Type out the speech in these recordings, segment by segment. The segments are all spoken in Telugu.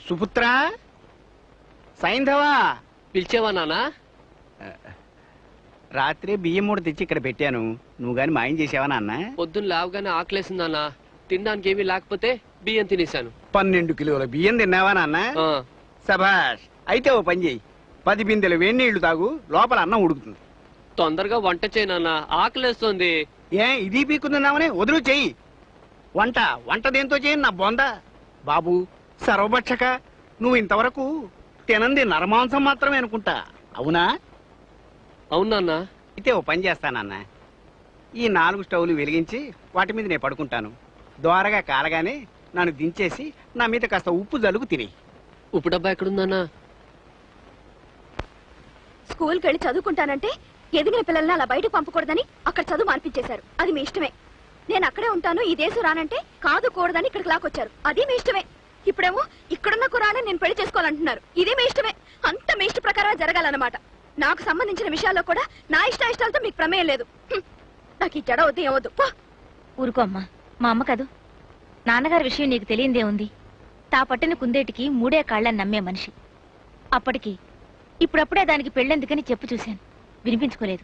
సుపుత్ర సైంధవా పిలిచేవా నానా? రాత్రి బియ్యం మూట తెచ్చి ఇక్కడ పెట్టాను, నువ్వు గాని మాయం చేసావా నాన్న? పొద్దున్న లేవగానే ఆకలేసింది నాన్న, తినడానికి ఏమీ లేకపోతే బియ్యం తినేశాను. 12 కిలోల బియ్యం తిన్నావా నాన్న? సభాష్. అయితే ఓ పని చేయి, 10 బిందెలు వేడి నీళ్లు తాగు, లోపల అన్నం ఉడుకుతుంది. తొందరగా వంట చేయి నాన్న, ఆకలేస్తుంది. ఇది పీక్కుతున్నామని వదులు చెయ్యి. వంట దేంతో చేయను నా బొంద బాబు. సర్వభక్షక, నువ్వు ఇంతవరకు తినంది నరమాంసం మాత్రమే అనుకుంటా, అవునా? అవునా? అయితే ఓ పని చేస్తానన్నా, ఈ 4 స్టవ్లు వెలిగించి వాటి మీద నేను పడుకుంటాను. దోరగా కాలగానే నన్ను దించేసి నా మీద కాస్త ఉప్పు జలుగు తిని. ఉప్పు డబ్బా ఎక్కడుందన్నా? స్కూల్కి వెళ్ళి చదువుకుంటానంటే ఎదిగిన పిల్లల్ని అలా బయటకు పంపకూడదని అక్కడ చదువు మానిపించేశారు. అది మీ ఇష్టమే. నేను అక్కడే ఉంటాను, ఈ దేశం రానంటే కాదు కూడదని ఇక్కడికి లాకొచ్చారు. అది మీ ఇష్టమే. ఇప్పుడేమో ఇక్కడున్న కురాన్ని నేను పెళ్లి చేసుకోవాలంటున్నారు. ఇదే మీ ఇష్టమే. అంత మీ ఇష్ట ప్రకారం జరగాలన్నమాట. నాకు సంబంధించిన విషయాల్లో కూడా నా ఇష్టాలతో మీకు ప్రమేయం లేదు. నాకు ఈ జడ వద్దు, ఏమొద్దు. ఊరుకో అమ్మా, మా అమ్మ కదూ. నాన్నగారి విషయం నీకు తెలియందే ఉంది. తా పట్టిన కుందేటికి 3 కాళ్ళని నమ్మే మనిషి. అప్పటికి ఇప్పుడప్పుడే దానికి పెళ్ళెందుకని చెప్పు చూశాను, వినిపించుకోలేదు.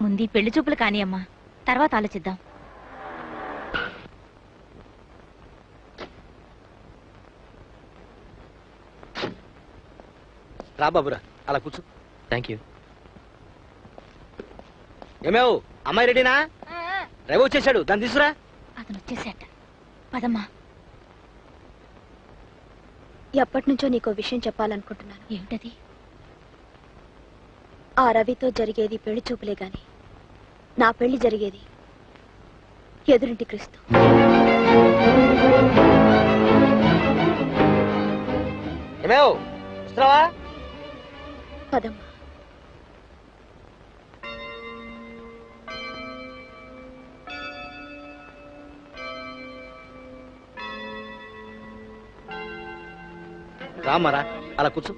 ముందు పెళ్లి చూపులు కాని అమ్మా, తర్వాత ఆలోచిద్దాం. రా బాబురా, అలా కూర్చో. Thank you. ఏమేవ్, అమ్మాయి రెడీనా? రవి వచ్చేసాడు, దాన్ని తీసుకురా. అతను వచ్చేసాట, పదమ్మా. ఎప్పటి నుంచో నీకో విషయం చెప్పాలనుకుంటున్నాను. ఏమిటది? ఆ రవితో జరిగేది పెళ్లి చూపులే గాని నా పెళ్లి జరిగేది ఎదురింటి క్రీస్తు. ఏమేవ్, వస్తున్నావా? పదమ్మా. రామరా, అలా కూర్చో.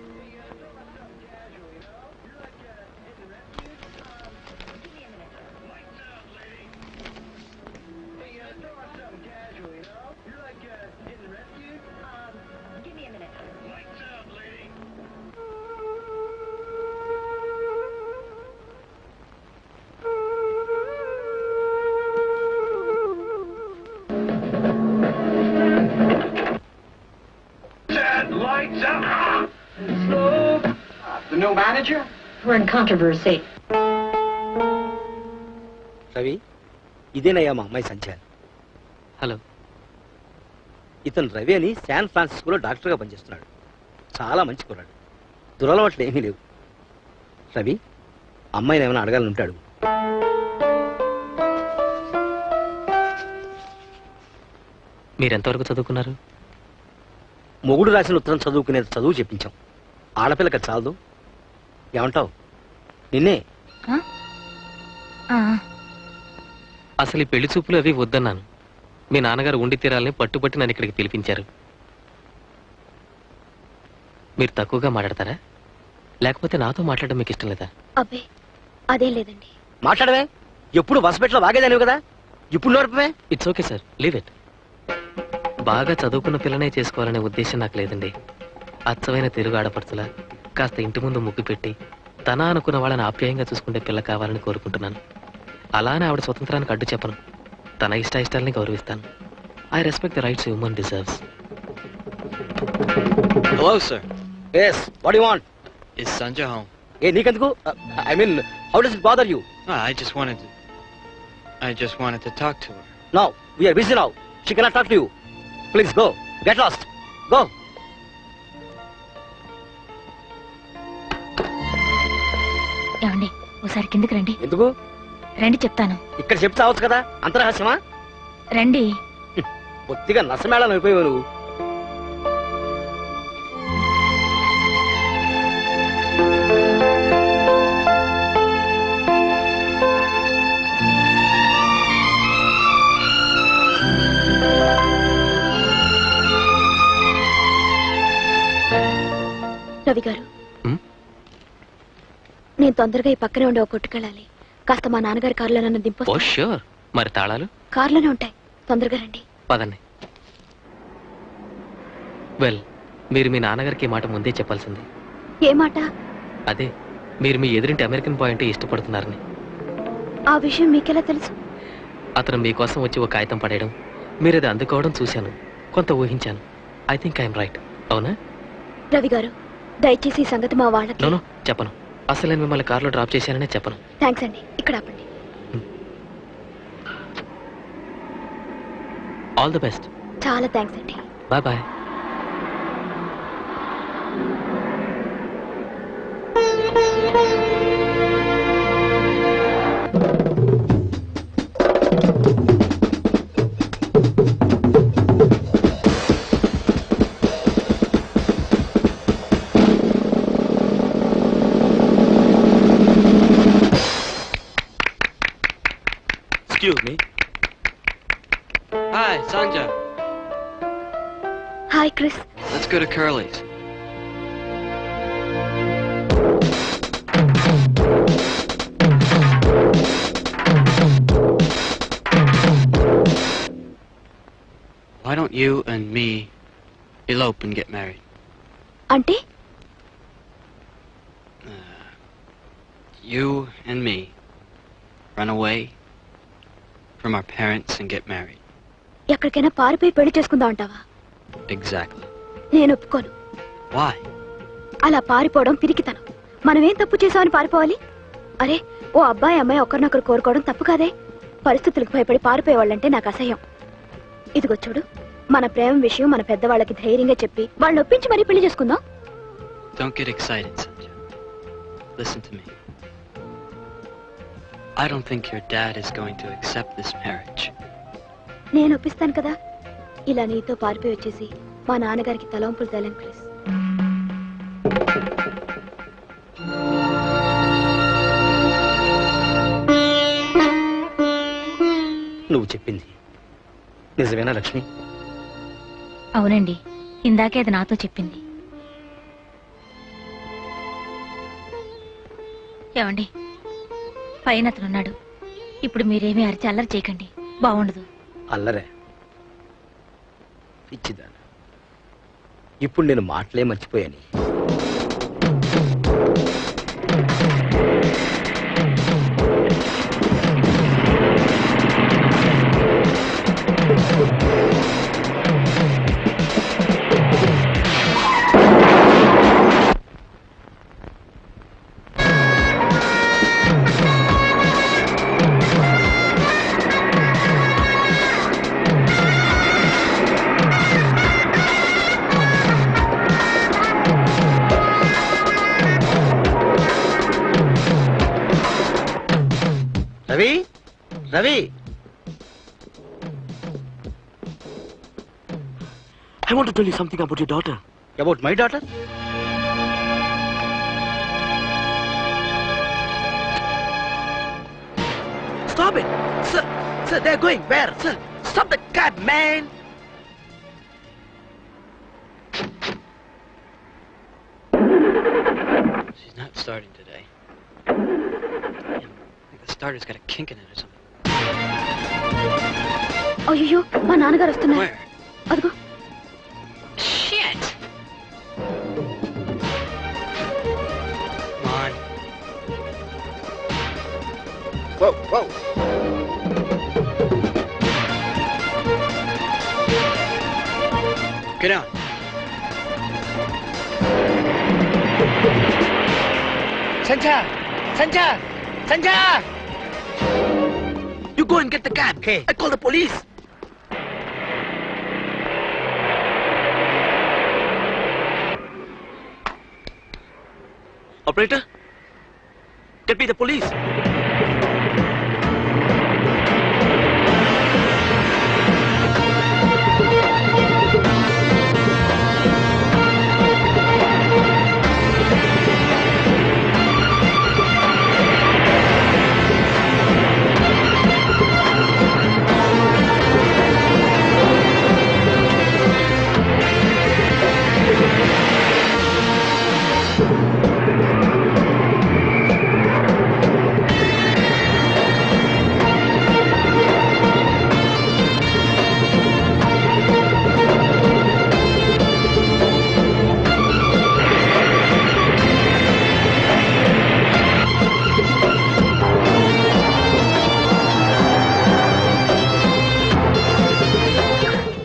The new manager? We're in controversy. Ravi, ఇదేనయ్యా మా అమ్మాయి సంధ్య. హలో. ఇతను రవి అని శాన్ ఫ్రాన్సిస్కోలో డాక్టర్గా పనిచేస్తున్నాడు. చాలా మంచి కుర్రాడు, దురలవాట్లు ఏమీ లేవు. రవి, అమ్మాయిని ఏమైనా అడగాలని ఉంటాడు. మీరెంతవరకు చదువుకున్నారు? మొగుడు రాసిన ఉత్తరం చదువుకునేది చదువు చెప్పించాం. ఆడపిల్లకి చాలదు. ఏమంటావు? నిన్నే. అసలు ఈ పెళ్లి చూపులు అవి వద్దన్నాను. మీ నాన్నగారు ఉండి తీరాలని పట్టుబట్టి నన్ను ఇక్కడికి పిలిపించారు. మీరు తక్కువగా మాట్లాడతారా, లేకపోతే నాతో మాట్లాడడం మీకు ఇష్టం లేదా? అబ్బే, అదేం లేదండి. మాట్లాడవే, ఎప్పుడు వసపెట్లో వాగేదానివి కదా, ఇప్పుడు నోర్పమే. It's okay sir, leave it. బాగా చదువుకున్న పిల్లనే చేసుకోవాలనే ఉద్దేశం నాకు లేదండి. అచ్చమైన తెలుగు ఆడపడుతులా కాస్త ఇంటి ముందు ముగ్గు పెట్టి తన అనుకున్న వాళ్ళని ఆప్యాయంగా చూసుకుంటే పిల్ల కావాలని కోరుకుంటున్నాను. అలానే ఆవిడ స్వతంత్రానికి అడ్డు చెప్పను. తన ఇష్టాయిష్టాలని గౌరవిస్తాను. I respect the rights human deserves. Hello, sir. Yes, what do you want? Is Sanja home? Hey, నీకెందుకు? I mean, how does it bother you? No, I just wanted to talk to her. No, we are busy now. She cannot talk to you. Please go. Get lost. Go. ఏమండి, ఒకసారి కిందకి రండి. ఎందుకు? రండి చెప్తాను. ఇక్కడ చెప్తే అవచ్చు కదా, అంతరహస్యమా? రండి. కొద్దిగా నసమేళం అయిపోయావు నువ్వు. రవి గారు, నేను తొందరగా ఈ పక్కనే ఉండే ఒక కొట్టుకెళ్ళాలి. కాస్త మా నాన్నగారి కారులో నన్ను దింపు. Oh, sure. మరి తాళాలు? కార్లోనే ఉంటాయి, తొందరగా రండి. పదండి. వెల్, మీరు మీ నాన్నగారికి ఈ మాట ముందే చెప్పాల్సింది. ఏ మాట? అదే, మీరు మీ ఎదురింటి అమెరికన్ బాయ్ అంటే ఇష్టపడుతున్నారని. ఆ విషయం మీకెలా తెలుసు? అతను మీకోసం వచ్చి ఒక కాగితం పడేయడం, మీరు అది అందుకోవడం చూశాను, కొంత ఊహించాను. I think I'm right. అవునా? రవి గారు, దయచేసి ఈ సంగతి మా వాళ్ళకి. నోనో, చెప్పను. అసలు నేను మిమ్మల్ని కార్లో డ్రాప్ చేశాననే చెప్పను. థ్యాంక్స్ అండి. ఇక్కడ ఆపండి. All the best. చాలా థ్యాంక్స్ అండి. Bye bye. Excuse me. Hi, Sanja. Hi Chris. Let's go to Curly's. Why don't you and me elope and get married? అంటే You and me run away from our parents and get married. ఎక్కడికైనా పారిపోయి పెళ్లి చేసుకుందాం అంటావా? Exactly. నేను ఒప్పుకోను. Why? అలా పారిపోవడం పిరికితనం. మనమేం తప్పు చేసామని పారిపోవాలి? అరే, ఓ అబ్బాయి అమ్మాయి ఒకరినొకరు కోరుకోవడం తప్పు కాదే. పరిస్థితులకు భయపడి పారిపోయేవాళ్ళంటే నాకు అసహ్యం. ఇదిగో చూడు, మన ప్రేమ విషయం మన పెద్దవాళ్ళకి ధైర్యంగా చెప్పి వాళ్ళని ఒప్పించి మరీ పెళ్లి చేసుకుందాం. Don't get excited, Sanja. Listen to me. I don't think your dad is going to accept this marriage. నేను ఒప్పిస్తాను కదా. ఇలా నీతో పారిపోయి వచ్చేసి మా నాన్నగారికి తలవంపులు తేలేం క్రిస్. నువ్వు చెప్పింది నిజమేనా లక్ష్మి? అవునండి, ఇందాకే అది నాతో చెప్పింది. ఏమండి, పైన అతనున్నాడు. ఇప్పుడు మీరేమీ అరిచి అల్లరి చేయకండి, బాగుండదు. అల్లరే పిచ్చిదాన్ని. ఇప్పుడు నేను మాటలే మర్చిపోయాను. Ravi, Ravi, I want to tell you something about your daughter. About my daughter? Stop it! Sir, sir, they're going where? Sir, stop the cab, man! She's not starting today. I think the starter's got a kink in it or something. అయ్యో, మా నాన్నగారు వస్తున్నారు. Where? అదిగో. Shit! Come on. Whoa, whoa! Get down. Sanjay! Sanjay! Sanjay! You go and get the cab. Okay. I call the police. Operator, get me the police.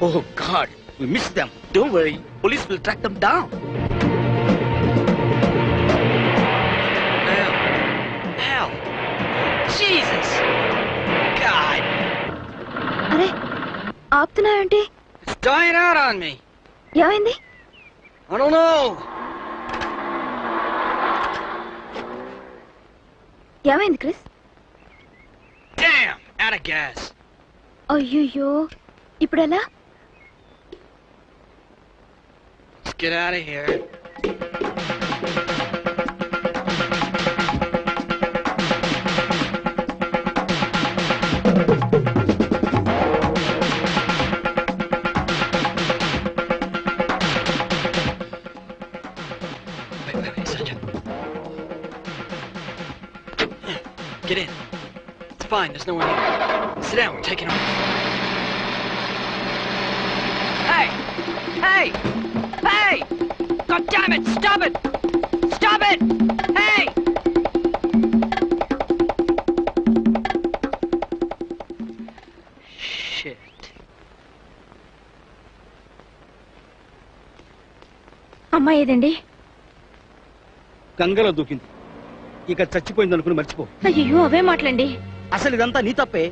Oh God, we missed them. Don't worry, police will track them down. Hell. Jesus. God. అరే ఆపుతున్నాయంటే It's dying out on me. ఏమైంది? I don't know. ఏమైంది Chris? Damn. Out of gas. అయ్యయ్యో, ఇప్పుడు ఎలా? Let's get out of here. Wait, Sergeant. Get in. It's fine, there's no one here. Sit down, we're taking off. Hey! Hey! Hey! God damn it! Stop it! Stop it! Hey! Shit. అమ్మా ఏదండి? గంగలో దూకింది. ఇక చచ్చిపోయింది అనుకుని మర్చిపో. అయ్యో అవే మాటలండి. అసలు ఇదంతా నీ తప్పే.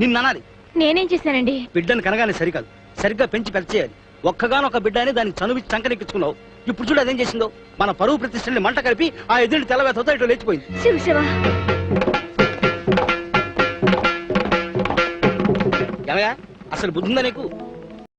నిన్ననాలి. నేనేం చేశానండి? బిడ్డను కనగానే సరికాదు, సరిగ్గా పెంచి పెంచేయాలి. ఒక్కగానొక్క బిడ్డ అని దానికి చనువిచ్చి చంకనెక్కించుకున్నావు. ఇప్పుడు చూడు అదేం చేసిందో. మన పరువు ప్రతిష్టల్ని మంట కలిపి ఆ ఎదురు తెల్లవేతతో ఇటు లేచిపోయింది. శివ శివ. ఎలాగా అసలు బుద్ధుందా నీకు?